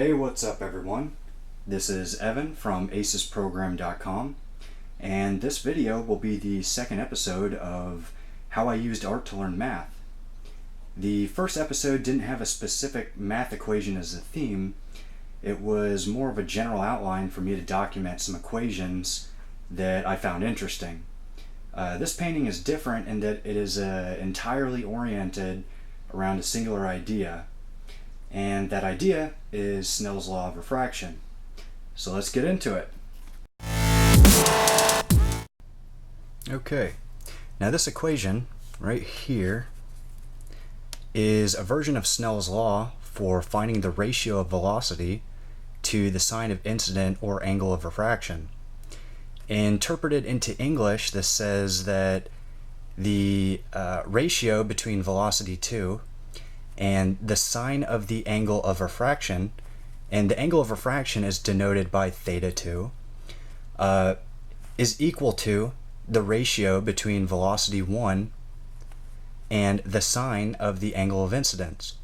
Hey, what's up everyone? This is Evan from acesprogram.com, and this video will be the second episode of how I used art to learn math. The first episode didn't have a specific math equation as a theme. It was more of a general outline for me to document some equations that I found interesting. This painting is different in that it is entirely oriented around a singular idea, and that idea is Snell's law of refraction. So let's get into it. Okay, now this equation right here is a version of Snell's law for finding the ratio of velocity to the sign of incident or angle of refraction. Interpreted into English, this says that the ratio between velocity 2 and the sign of the angle of refraction, and the angle of refraction is denoted by theta 2, is equal to the ratio between velocity 1 and the sign of the angle of incidence.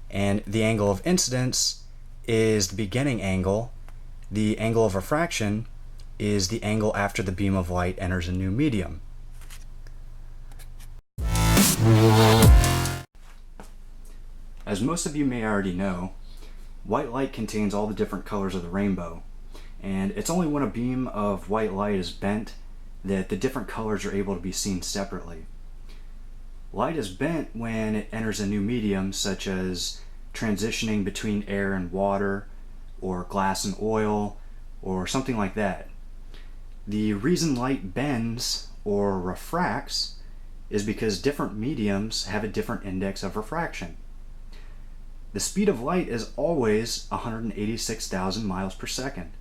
And the angle of incidence is the beginning angle. The angle of refraction is the angle after the beam of light enters a new medium. As most of you may already know, white light contains all the different colors of the rainbow, and it's only when a beam of white light is bent that the different colors are able to be seen separately. Light is bent when it enters a new medium, such as transitioning between air and water, or glass and oil, or something like that. The reason light bends or refracts is because different mediums have a different index of refraction. The speed of light is always 186,000 miles per second.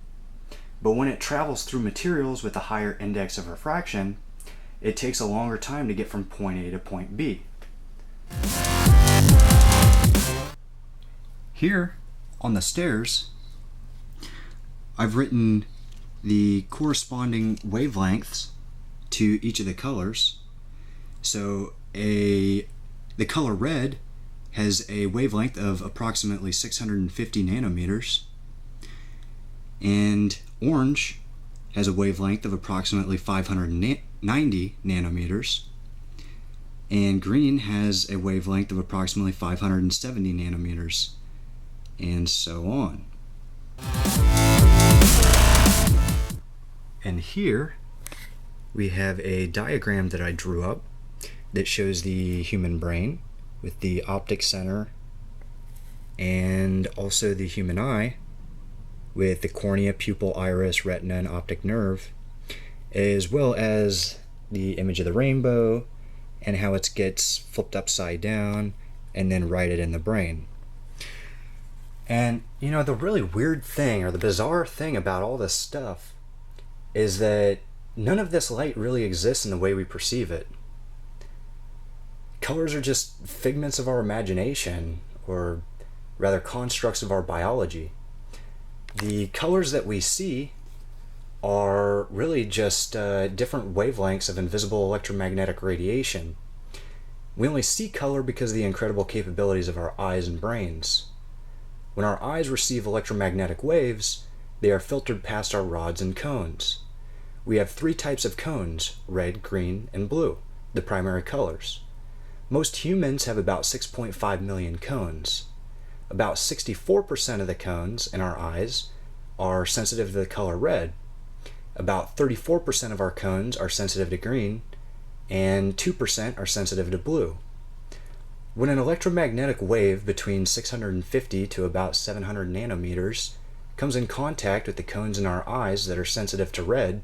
But when it travels through materials with a higher index of refraction, it takes a longer time to get from point A to point B. Here on the stairs, I've written the corresponding wavelengths to each of the colors. So the color red has a wavelength of approximately 650 nanometers, and orange has a wavelength of approximately 590 nanometers, and green has a wavelength of approximately 570 nanometers, and so on. And here we have a diagram that I drew up that shows the human brain with the optic center, and also the human eye with the cornea, pupil, iris, retina, and optic nerve, as well as the image of the rainbow and how it gets flipped upside down and then righted in the brain. And you know, the really weird thing, or the bizarre thing about all this stuff, is that none of this light really exists in the way we perceive it. Colors are just figments of our imagination, or rather constructs of our biology. The colors that we see are really just different wavelengths of invisible electromagnetic radiation. We only see color because of the incredible capabilities of our eyes and brains. When our eyes receive electromagnetic waves, they are filtered past our rods and cones. We have three types of cones: red, green, and blue, the primary colors. Most humans have about 6.5 million cones. About 64% of the cones in our eyes are sensitive to the color red. About 34% of our cones are sensitive to green, and 2% are sensitive to blue. When an electromagnetic wave between 650 to about 700 nanometers comes in contact with the cones in our eyes that are sensitive to red,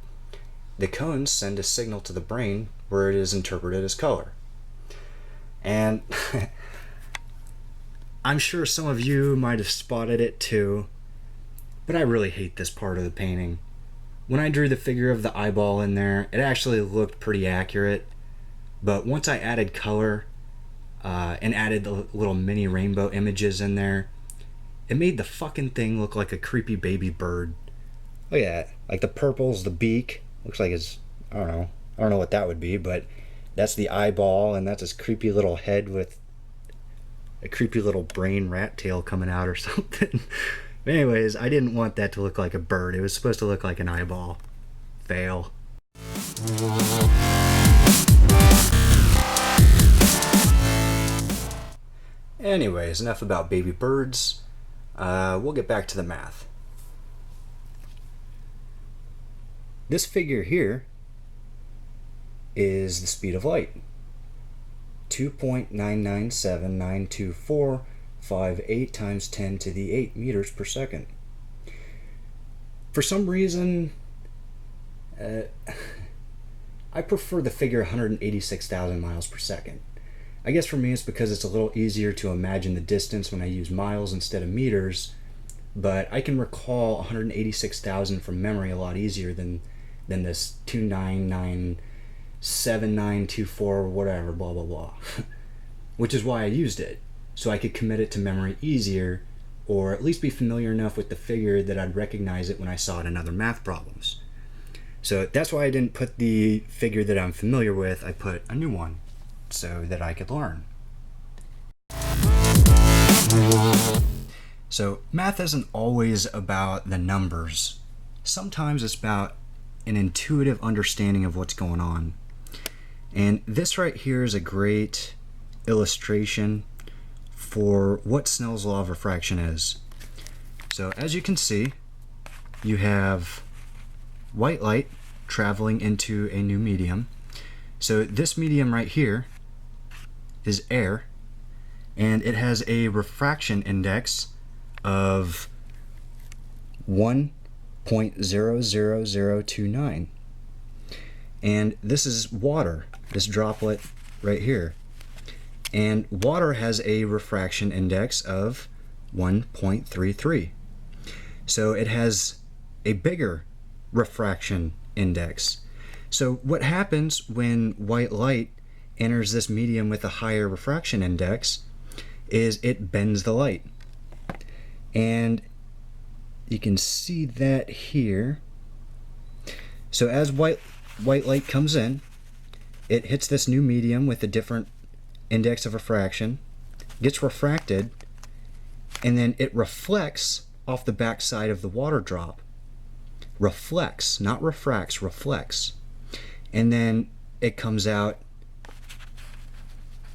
the cones send a signal to the brain where it is interpreted as color. And I'm sure some of you might have spotted it too, but I really hate this part of the painting. When I drew the figure of the eyeball in there, it actually looked pretty accurate, but once I added color and added the little mini rainbow images in there, it made the fucking thing look like a creepy baby bird. Look at that. Like the purple's the beak. Looks like it's, I don't know what that would be, but that's the eyeball, and that's his creepy little head with a creepy little brain rat tail coming out or something. But anyways, I didn't want that to look like a bird. It was supposed to look like an eyeball. Fail. Anyways, enough about baby birds. We'll get back to the math. This figure here is the speed of light. 2.99792458 times 10 to the 8 meters per second. For some reason, I prefer the figure 186,000 miles per second. I guess for me it's because it's a little easier to imagine the distance when I use miles instead of meters, but I can recall 186,000 from memory a lot easier than this 2997924 whatever blah blah blah. Which is why I used it, so I could commit it to memory easier, or at least be familiar enough with the figure that I'd recognize it when I saw it in other math problems. So that's why I didn't put the figure that I'm familiar with, I put a new one so that I could learn. So math isn't always about the numbers. Sometimes it's about an intuitive understanding of what's going on. And this right here is a great illustration for what Snell's law of refraction is. So as you can see, you have white light traveling into a new medium. So this medium right here is air, and it has a refraction index of 1.00029. And this is water, this droplet right here. And water has a refraction index of 1.33. So it has a bigger refraction index. So what happens when white light enters this medium with a higher refraction index is it bends the light. And you can see that here. So as white light comes in, it hits this new medium with a different index of refraction, gets refracted, and then it reflects off the back side of the water drop. Reflects, not refracts, reflects. And then it comes out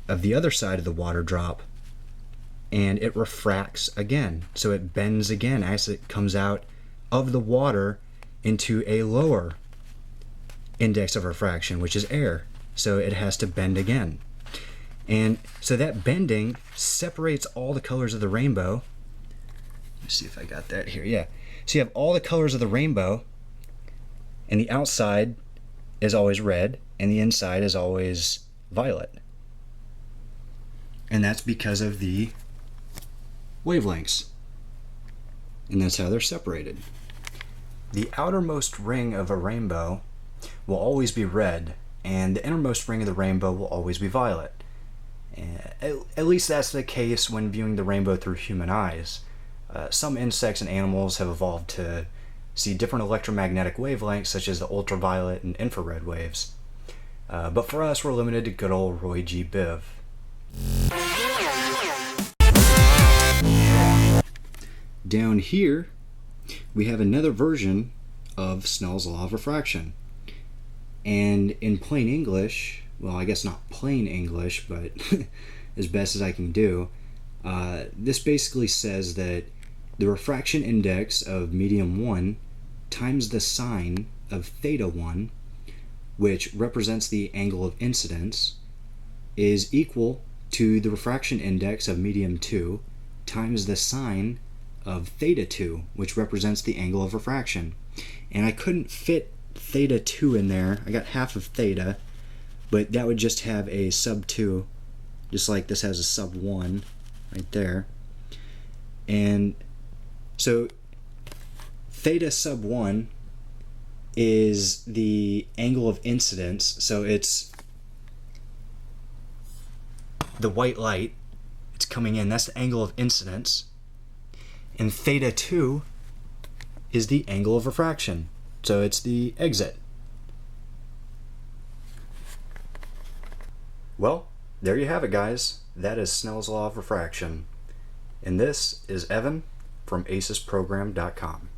of the other side of the water drop and it refracts again. So it bends again as it comes out of the water into a lower index of refraction, which is air. So it has to bend again. And so that bending separates all the colors of the rainbow. Let's see if I got that here. Yeah. So you have all the colors of the rainbow, and the outside is always red, and the inside is always violet. And that's because of the wavelengths. And that's how they're separated. The outermost ring of a rainbow will always be red, and the innermost ring of the rainbow will always be violet. At least that's the case when viewing the rainbow through human eyes. Some insects and animals have evolved to see different electromagnetic wavelengths, such as the ultraviolet and infrared waves. But for us, we're limited to good old Roy G. Biv. Down here, we have another version of Snell's law of refraction. And in plain English, well, I guess not plain English, but as best as I can do, this basically says that the refraction index of medium 1 times the sine of theta 1, which represents the angle of incidence, is equal to the refraction index of medium 2 times the sine of theta 2, which represents the angle of refraction. And I couldn't fit theta 2 in there. I got half of theta, but that would just have a sub 2, just like this has a sub 1 right there. And so theta sub 1 is the angle of incidence, so it's the white light, it's coming in, that's the angle of incidence. And theta 2 is the angle of refraction, so it's the exit. Well, there you have it, guys. That is Snell's law of refraction. And this is Evan from acesprogram.com.